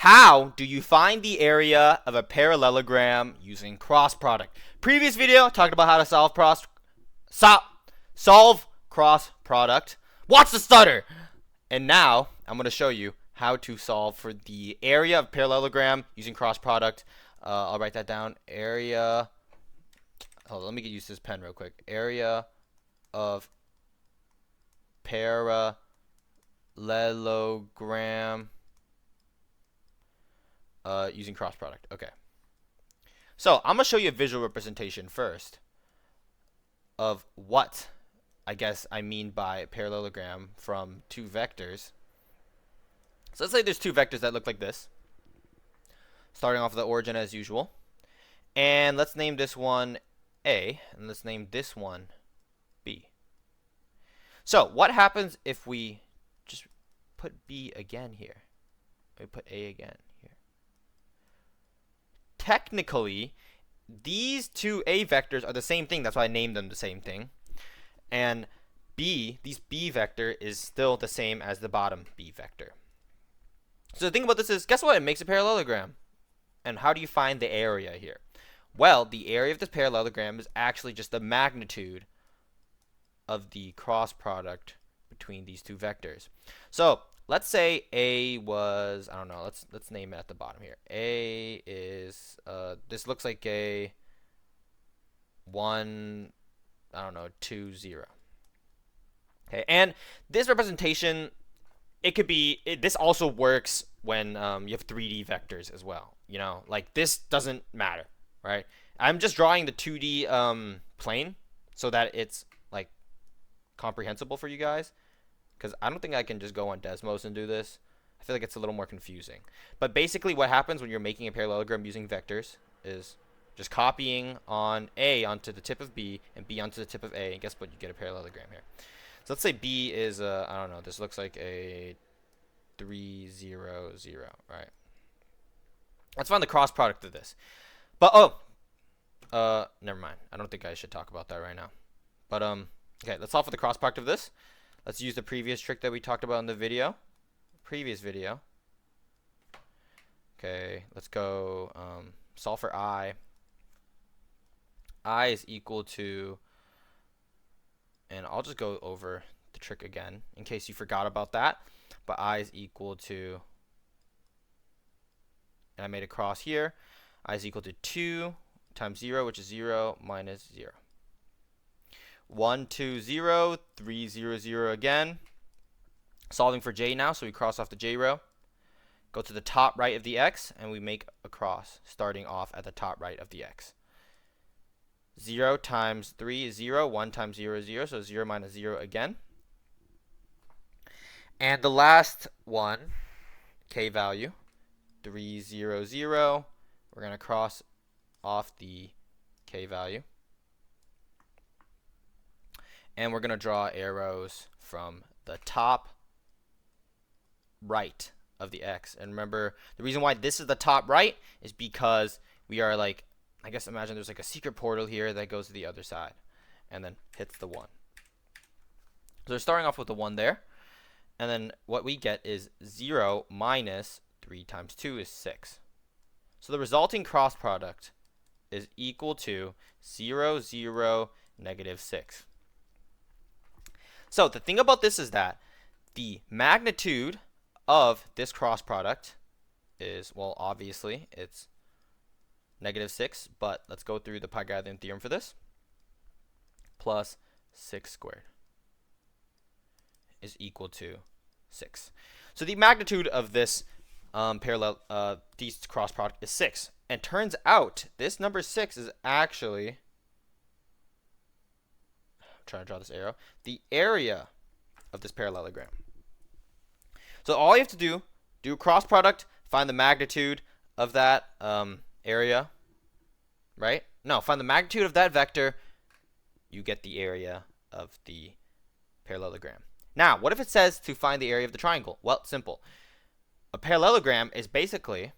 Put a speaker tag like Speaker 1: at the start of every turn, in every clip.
Speaker 1: How do you find the area of a parallelogram using cross product? Previous video talked about how to solve cross product. Watch the stutter. And now I'm going to show you how to solve for the area of parallelogram using cross product. I'll write that down. Area. Hold on, let me use this pen real quick. Area of parallelogram using cross product. Okay. So I'm gonna show you a visual representation first of what I mean by parallelogram from two vectors. So let's say there's two vectors that look like this, starting off with the origin as usual. And let's name this one A, and let's name this one B. So what happens if we just put B again here? We put A again here. Technically, these two A vectors are the same thing. That's why I named them the same thing. And this B vector is still the same as the bottom B vector. So the thing about this is, guess what? It makes a parallelogram. And how do you find the area here? Well, the area of this parallelogram is actually just the magnitude of the cross product between these two vectors. So let's say A was, I don't know, let's name it at the bottom here. A is this looks like a 1, I don't know, 2, 0. Okay, and this representation, it could be, this also works when you have 3D vectors as well. You know, like this doesn't matter, right? I'm just drawing the 2D plane so that it's like comprehensible for you guys, because I don't think I can just go on Desmos and do this. I feel like it's a little more confusing. But basically what happens when you're making a parallelogram using vectors is just copying on A onto the tip of B and B onto the tip of A, and guess what? You get a parallelogram here. So let's say B is, I don't know, this looks like a 3, 0, 0, right? Let's find the cross product of this. But, never mind. I don't think I should talk about that right now. But, okay, let's solve for the cross product of this. Let's use the previous trick that we talked about in the previous video. Okay, let's go, solve for I. I is equal to, and I'll just go over the trick again in case you forgot about that. But I is equal to, and I made a cross here. I is equal to 2 times 0, which is 0, minus 0. 1, 2, 0, 3, 0, 0 again. Solving for J now, so we cross off the J row. Go to the top right of the X, and we make a cross starting off at the top right of the X. 0 times 3 is 0. 1 times 0 is 0. So 0 minus 0 again. And the last one, K value, 3, 0, 0. We're going to cross off the K value. And we're going to draw arrows from the top right of the X. And remember, the reason why this is the top right is because we are like, I guess imagine there's like a secret portal here that goes to the other side and then hits the 1. So we're starting off with the 1 there. And then what we get is 0 minus 3 times 2 is 6. So the resulting cross product is equal to 0, 0, negative 6. So the thing about this is that the magnitude of this cross product is, well, obviously it's negative 6, but let's go through the Pythagorean theorem for this. Plus 6 squared is equal to 6. So the magnitude of this these cross product is 6. And turns out this number 6 is actually, I'm trying to draw this arrow, the area of this parallelogram. So all you have to do a cross product, find the magnitude of that area, right? No, find the magnitude of that vector, you get the area of the parallelogram. Now, what if it says to find the area of the triangle? Well, it's simple. A parallelogram is basically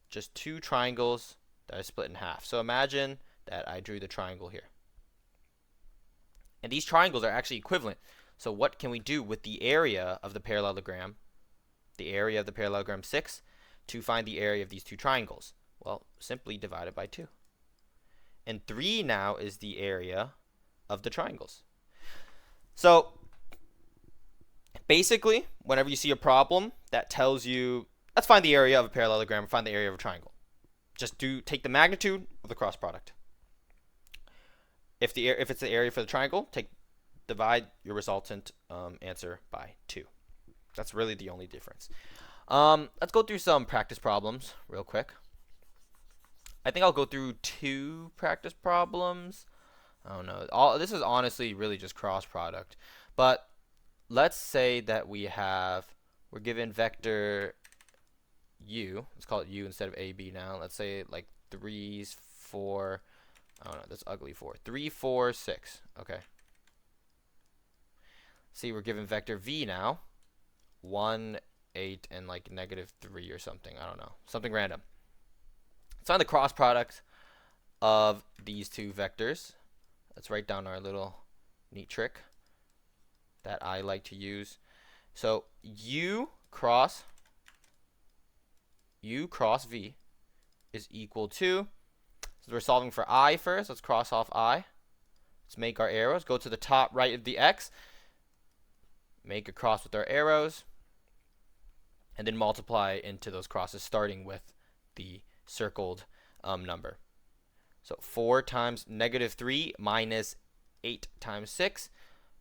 Speaker 1: just two triangles that are split in half. So imagine that I drew the triangle here. And these triangles are actually equivalent. So what can we do with the area of the parallelogram the area of the parallelogram 6, to find the area of these two triangles. Well, simply divide it by 2. And 3 now is the area of the triangles. So basically, whenever you see a problem that tells you, let's find the area of a parallelogram, find the area of a triangle. Just take the magnitude of the cross product. If it's the area for the triangle, divide your resultant answer by 2. That's really the only difference. Let's go through some practice problems real quick. I think I'll go through 2 practice problems. I don't know. This is honestly really just cross product. But let's say that we're given vector u. Let's call it u instead of ab now. Let's say like 3, 4. I don't know. That's ugly 4. 3, 4, 6. Okay. See, we're given vector v now. 1, 8, and like -3 or something. I don't know. Something random. Let's find the cross product of these 2 vectors. Let's write down our little neat trick that I like to use. So u cross v is equal to, so we're solving for I first. Let's cross off I. Let's make our arrows. Go to the top right of the x. Make a cross with our arrows. And then multiply into those crosses, starting with the circled number. So 4 times -3 minus 8 times 6,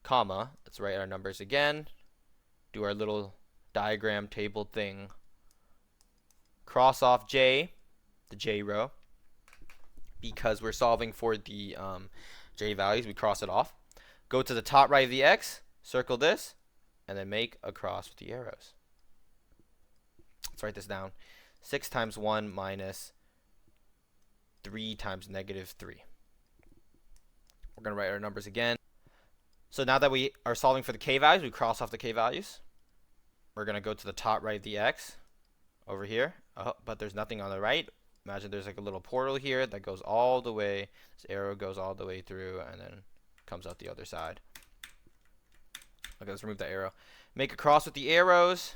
Speaker 1: comma, let's write our numbers again, do our little diagram table thing, cross off j, the j row, because we're solving for the j values, we cross it off. Go to the top right of the x, circle this, and then make a cross with the arrows. Let's write this down. 6 times 1 minus 3 times -3. We're going to write our numbers again. So now that we are solving for the k values, we cross off the k values. We're going to go to the top right of the x over here. Oh, but there's nothing on the right. Imagine there's like a little portal here that goes all the way. This arrow goes all the way through and then comes out the other side. Okay, let's remove that arrow. Make a cross with the arrows.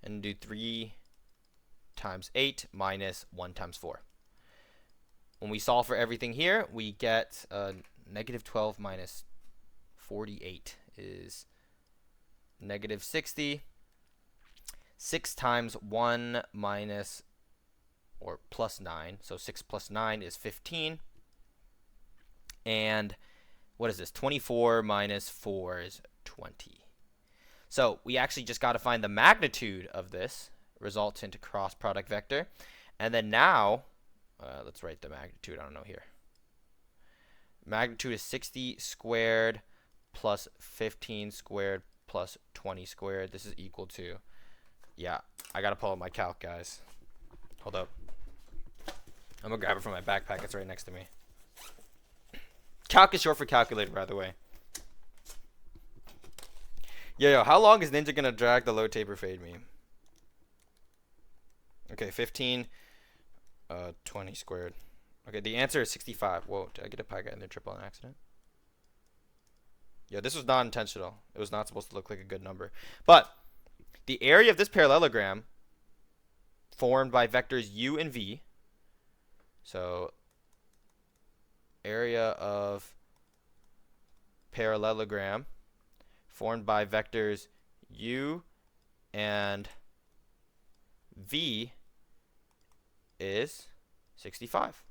Speaker 1: And do 3 times 8 minus 1 times 4. When we solve for everything here, we get -12 minus 48 is -60. 6 times 1 minus or plus 9. So 6 plus 9 is 15. And what is this? 24 minus 4 is 20. So we actually just got to find the magnitude of this resultant cross product vector. And then now, let's write the magnitude. I don't know here. Magnitude is 60 squared plus 15 squared plus 20 squared. This is equal to, yeah, I got to pull up my calc, guys. Hold up. I'm going to grab it from my backpack. It's right next to me. Calc is short for calculator, by the way. Yo, how long is Ninja going to drag the low taper fade meme? Okay, 15, 20 squared. Okay, the answer is 65. Whoa, did I get a pi guy in there triple on accident? Yeah, this was not intentional. It was not supposed to look like a good number. But the area of this parallelogram formed by vectors u and v. So area of parallelogram formed by vectors u and v is 65.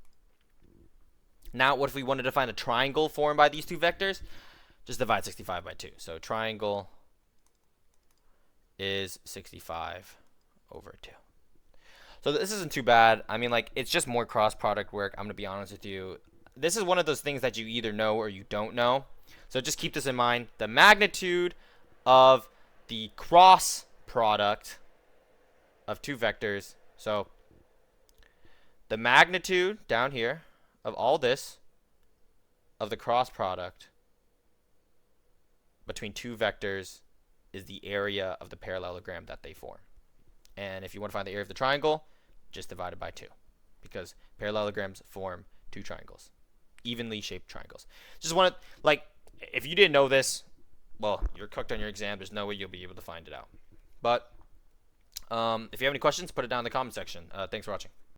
Speaker 1: Now, what if we wanted to find a triangle formed by these two vectors? Just divide 65 by 2. So triangle is 65 over 2. So this isn't too bad. I mean, like, it's just more cross product work. I'm going to be honest with you. This is one of those things that you either know or you don't know. So just keep this in mind. The magnitude of the cross product of two vectors. So the magnitude down here of all this of the cross product between two vectors is the area of the parallelogram that they form. And if you want to find the area of the triangle, just divide it by 2, because parallelograms form two triangles, evenly shaped triangles. Just want to, like, if you didn't know this, well, you're cooked on your exam. There's no way you'll be able to find it out. But If you have any questions, put it down in the comment section. Thanks for watching.